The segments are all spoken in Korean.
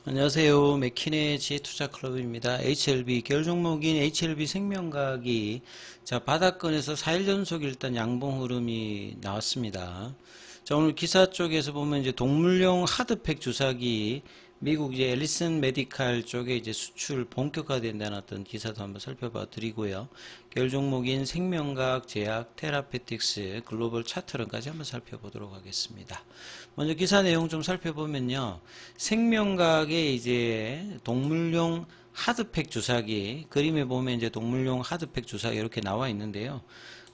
안녕하세요. 맥킨의 지혜투자클럽입니다. HLB 계열 종목인 HLB 생명과학이 바닥권에서 4일 연속 일단 양봉 흐름이 나왔습니다. 자, 오늘 기사 쪽에서 보면 이제 동물용 하드팩 주사기 미국 이제 앨리슨 메디칼 쪽에 이제 수출 본격화된다는 어떤 기사도 한번 살펴봐 드리고요. 계열 종목인 생명과학, 제약, 테라페틱스, 글로벌 차트론까지 한번 살펴보도록 하겠습니다. 먼저 기사 내용 좀 살펴보면요. 생명과학의 이제 동물용 하드팩 주사기, 그림에 보면 이제 동물용 하드팩 주사기 이렇게 나와 있는데요.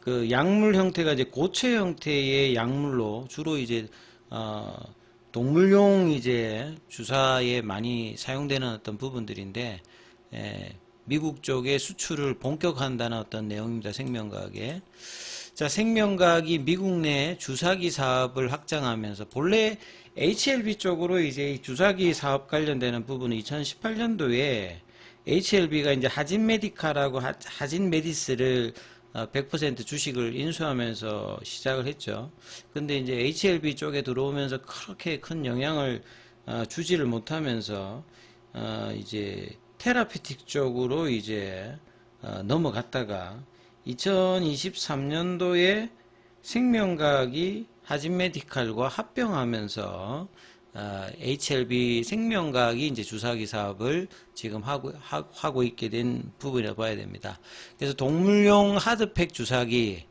그 약물 형태가 이제 고체 형태의 약물로 주로 이제 동물용 이제 주사에 많이 사용되는 어떤 부분들인데, 미국 쪽에 수출을 본격화한다는 어떤 내용입니다. 생명과학에. 자, 생명과학이 미국 내 주사기 사업을 확장하면서 본래 HLB 쪽으로 이제 주사기 사업 관련되는 부분은 2018년도에 HLB가 이제 하진 메디카라고 하진 메디스를 100% 주식을 인수하면서 시작을 했죠. 근데 이제 HLB 쪽에 들어오면서 그렇게 큰 영향을 주지를 못하면서 이제 테라피틱 쪽으로 이제 넘어갔다가 2023년도에 생명과학이 하진 메디칼과 합병하면서 HLB 생명과학이 이제 주사기 사업을 지금 하고 있게 된 부분이라고 봐야 됩니다. 그래서 동물용 하드팩 주사기,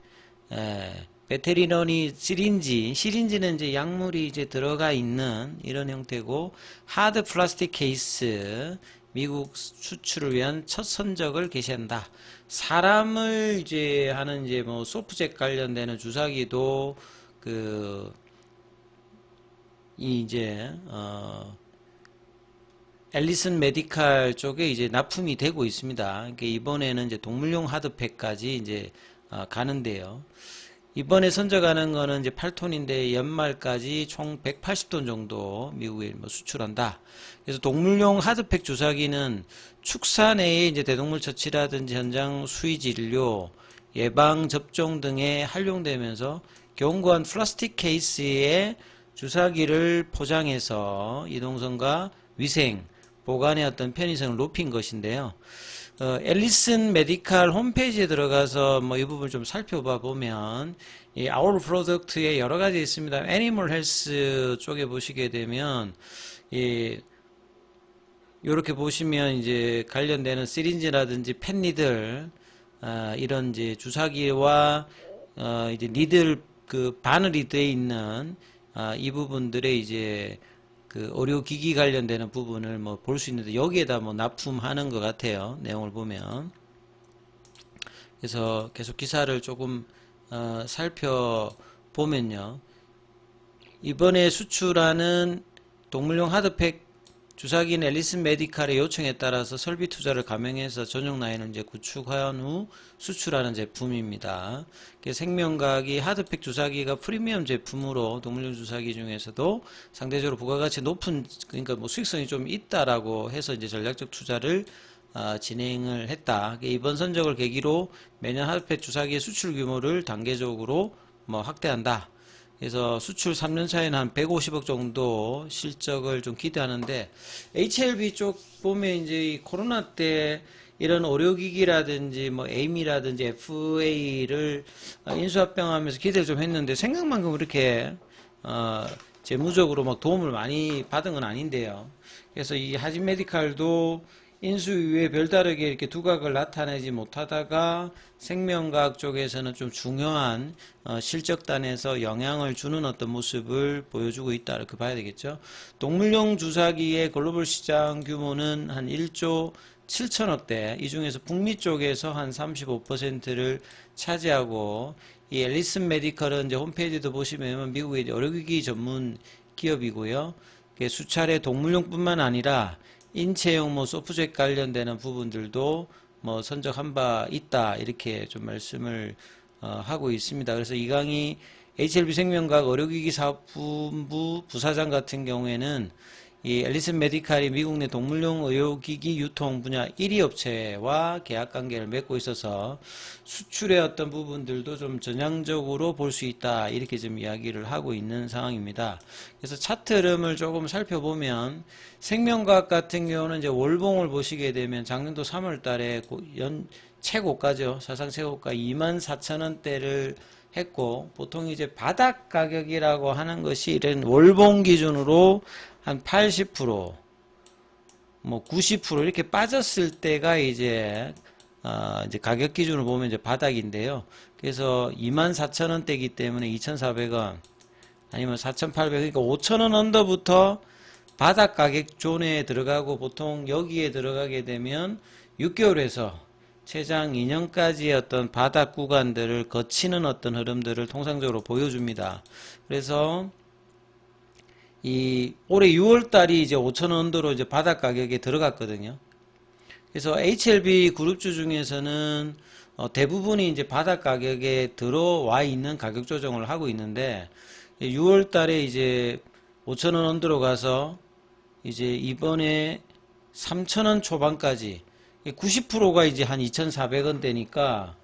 베테리너리 시린지는 이제 약물이 이제 들어가 있는 이런 형태고, 하드 플라스틱 케이스, 미국 수출을 위한 첫 선적을 개시한다. 사람을 이제 하는 이제 뭐 소프jet 관련되는 주사기도 이제 앨리슨 메디칼 쪽에 이제 납품이 되고 있습니다. 그러니까 이번에는 이제 동물용 하드팩까지 이제 가는데요. 이번에 선적하는 거는 이제 8톤인데 연말까지 총 180톤 정도 미국에 뭐 수출한다. 그래서 동물용 하드팩 주사기는 축사 내에 이제 대동물 처치라든지 현장 수의 진료, 예방 접종 등에 활용되면서 견고한 플라스틱 케이스에 주사기를 포장해서 이동성과 위생, 보관의 어떤 편의성을 높인 것인데요. 앨리슨 메디칼 홈페이지에 들어가서 뭐 이 부분 좀 살펴봐 보면 이 Our Product에 여러 가지 있습니다. 애니멀 헬스 쪽에 보시게 되면 이렇게 보시면 이제 관련되는 시린지라든지 펜니들, 이런 이제 주사기와 이제 니들 그 바늘이 되어 있는 이 부분들의 이제 그 의료기기 관련되는 부분을 뭐 볼 수 있는데, 여기에다 뭐 납품하는 것 같아요. 내용을 보면. 그래서 계속 기사를 조금 살펴보면요. 이번에 수출하는 동물용 하드팩 주사기는 앨리슨 메디칼의 요청에 따라서 설비 투자를 감행해서 전용 라인을 이제 구축한 후 수출하는 제품입니다. 생명과학이 하드팩 주사기가 프리미엄 제품으로 동물용 주사기 중에서도 상대적으로 부가가치 높은, 그러니까 뭐 수익성이 좀 있다라고 해서 이제 전략적 투자를 진행을 했다. 이번 선적을 계기로 매년 하드팩 주사기의 수출 규모를 단계적으로 뭐 확대한다. 그래서 수출 3년 차에는 한 150억 정도 실적을 좀 기대하는데, HLB 쪽 보면 이제 이 코로나 때 이런 의료기기라든지 뭐 에임이라든지 FA를 인수합병하면서 기대를 좀 했는데, 생각만큼 그렇게 재무적으로 막 도움을 많이 받은 건 아닌데요. 그래서 이 하진 메디칼도 인수 이후에 별다르게 이렇게 두각을 나타내지 못하다가 생명과학 쪽에서는 좀 중요한 실적단에서 영향을 주는 어떤 모습을 보여주고 있다, 이렇게 봐야 되겠죠. 동물용 주사기의 글로벌 시장 규모는 한 1조 7천억대, 이 중에서 북미 쪽에서 한 35%를 차지하고, 이 앨리슨 메디컬은 이제 홈페이지도 보시면 미국의 의료기기 전문 기업이고요. 수차례 동물용뿐만 아니라 인체용 뭐 소프트웨어 관련되는 부분들도 뭐 선적한 바 있다, 이렇게 좀 말씀을 하고 있습니다. 그래서 이강희 HLB 생명과학 의료기기 사업본부 부사장 같은 경우에는 이 앨리슨 메디칼이 미국 내 동물용 의료기기 유통 분야 1위 업체와 계약 관계를 맺고 있어서 수출의 어떤 부분들도 좀 전향적으로 볼 수 있다. 이렇게 좀 이야기를 하고 있는 상황입니다. 그래서 차트 흐름을 조금 살펴보면 생명과학 같은 경우는 이제 월봉을 보시게 되면 작년도 3월 달에 최고가죠. 사상 최고가 24,000원대를 했고, 보통 이제 바닥 가격이라고 하는 것이 이런 월봉 기준으로 한 80%, 뭐 90% 이렇게 빠졌을 때가 이제 가격 기준으로 보면 이제 바닥인데요. 그래서 24,000원대이기 때문에 2,400원 아니면 4,800원, 그러니까 5,000원 언더부터 바닥 가격 존에 들어가고, 보통 여기에 들어가게 되면 6개월에서 최장 2년까지의 어떤 바닥 구간들을 거치는 어떤 흐름들을 통상적으로 보여줍니다. 그래서 이 올해 6월 달이 이제 5,000원 언더로 이제 바닥 가격에 들어갔거든요. 그래서 HLB 그룹주 중에서는 대부분이 이제 바닥 가격에 들어와 있는 가격 조정을 하고 있는데, 6월 달에 이제 5,000원 언더로 가서 이제 이번에 3,000원 초반까지 90%가 이제 한 2,400원 대니까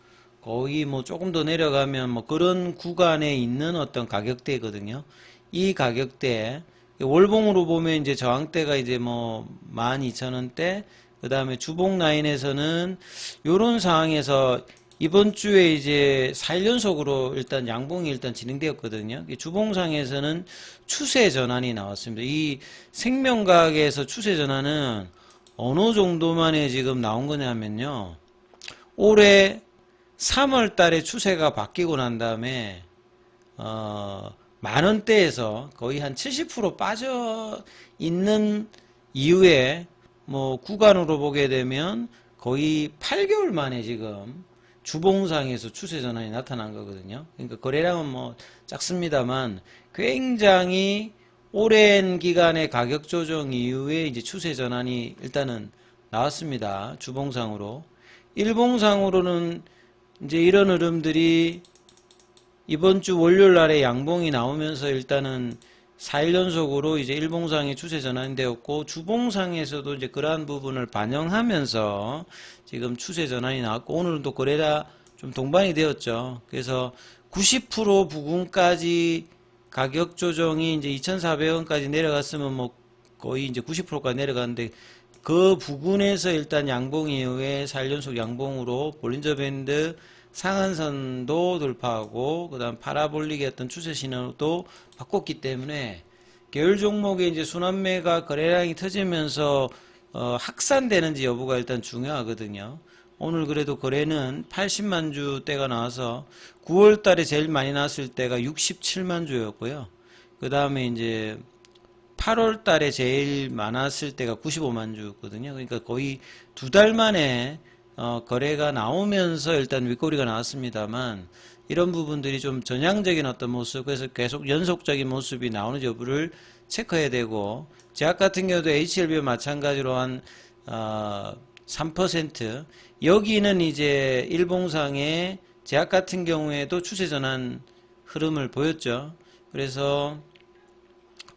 거의 뭐 조금 더 내려가면 뭐 그런 구간에 있는 어떤 가격대거든요. 이 가격대 월봉으로 보면 이제 저항대가 이제 뭐 12,000원대, 그 다음에 주봉 라인에서는 요런 상황에서 이번 주에 이제 4일 연속으로 일단 양봉이 일단 진행되었거든요. 주봉상에서는 추세 전환이 나왔습니다. 이 생명과학에서 추세 전환은 어느 정도 만에 지금 나온 거냐면요. 올해 3월 달에 추세가 바뀌고 난 다음에, 만원대에서 거의 한 70% 빠져 있는 이후에 뭐 구간으로 보게 되면 거의 8개월 만에 지금 주봉상에서 추세 전환이 나타난 거거든요. 그러니까 거래량은 뭐 작습니다만 굉장히 오랜 기간의 가격 조정 이후에 이제 추세 전환이 일단은 나왔습니다. 주봉상으로. 일봉상으로는 이제 이런 흐름들이 이번 주 월요일 날에 양봉이 나오면서 일단은 4일 연속으로 이제 일봉상의 추세 전환이 되었고, 주봉상에서도 이제 그러한 부분을 반영하면서 지금 추세 전환이 나왔고, 오늘은 또 거래가 좀 동반이 되었죠. 그래서 90% 부근까지 가격 조정이 이제 2,400원까지 내려갔으면 뭐 거의 이제 90%까지 내려갔는데, 그 부근에서 일단 양봉 이후에 4일 연속 양봉으로 볼린저 밴드 상한선도 돌파하고, 그 다음 파라볼릭의 어떤 추세 신호도 바꿨기 때문에 계열 종목의 이제 순환매가 거래량이 터지면서 확산되는지 여부가 일단 중요하거든요. 오늘 그래도 거래는 80만 주대가 나와서 9월 달에 제일 많이 나왔을 때가 67만 주였고요. 그 다음에 이제 8월 달에 제일 많았을 때가 95만 주였거든요. 그러니까 거의 2달 만에 거래가 나오면서 일단 윗꼬리가 나왔습니다만, 이런 부분들이 좀 전향적인 어떤 모습, 그래서 계속 연속적인 모습이 나오는 여부를 체크해야 되고, 제약 같은 경우도 HLB와 마찬가지로 한 3%, 여기는 이제 일봉상의 제약 같은 경우에도 추세 전환 흐름을 보였죠. 그래서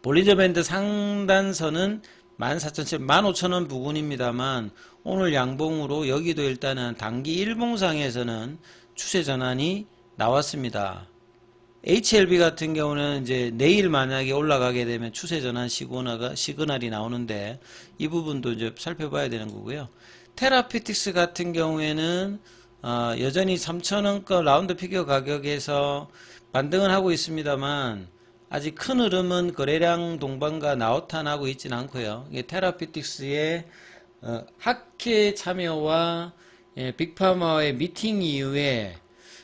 볼린저 밴드 상단선은 14,700, 15,000원 부근입니다만, 오늘 양봉으로 여기도 일단은 단기 일봉상에서는 추세 전환이 나왔습니다. HLB 같은 경우는 이제 내일 만약에 올라가게 되면 추세 전환 시그널이 나오는데, 이 부분도 이제 살펴봐야 되는 거고요. 테라피틱스 같은 경우에는 여전히 3,000원권 라운드 피겨 가격에서 반등을 하고 있습니다만, 아직 큰 흐름은 거래량 동반과 나타나고 있지는 않고요. 이게 테라피틱스의 학회 참여와 빅파마와의 미팅 이후에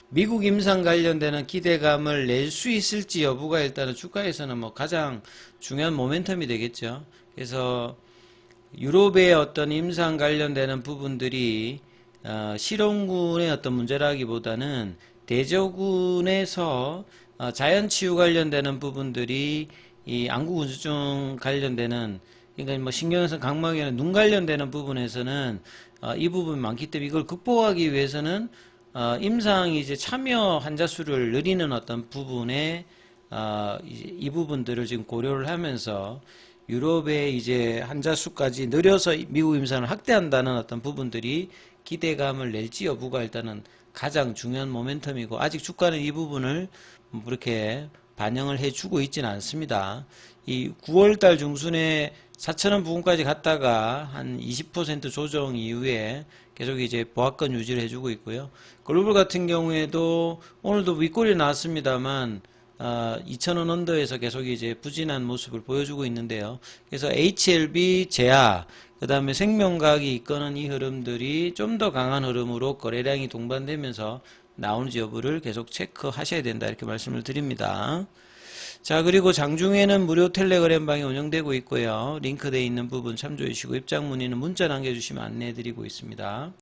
미국 임상 관련되는 기대감을 낼 수 있을지 여부가 일단은 주가에서는 뭐 가장 중요한 모멘텀이 되겠죠. 그래서 유럽의 어떤 임상 관련되는 부분들이 실온군의 어떤 문제라기보다는 대저군에서 자연치유 관련되는 부분들이 이 안구군주증 관련되는, 그러니까 뭐 신경성 각막이나 눈 관련되는 부분에서는 이 부분이 많기 때문에 이걸 극복하기 위해서는 임상 이제 참여 환자 수를 늘리는 어떤 부분에 이 부분들을 지금 고려를 하면서 유럽의 이제 환자 수까지 늘려서 미국 임상을 확대한다는 어떤 부분들이 기대감을 낼지 여부가 일단은 가장 중요한 모멘텀이고, 아직 주가는 이 부분을 그렇게 반영을 해주고 있지는 않습니다. 이 9월달 중순에 4,000원 부근까지 갔다가 한 20% 조정 이후에 계속 이제 보합권 유지를 해주고 있고요. 글로벌 같은 경우에도 오늘도 윗골이 나왔습니다만 2,000원 언더에서 계속 이제 부진한 모습을 보여주고 있는데요. 그래서 HLB, 제야, 그 다음에 생명과학이 이끄는 이 흐름들이 좀 더 강한 흐름으로 거래량이 동반되면서 나오는지 여부를 계속 체크하셔야 된다, 이렇게 말씀을 드립니다. 자, 그리고 장중에는 무료 텔레그램 방이 운영되고 있고요. 링크되어 있는 부분 참조해 주시고, 입장 문의는 문자 남겨주시면 안내해 드리고 있습니다.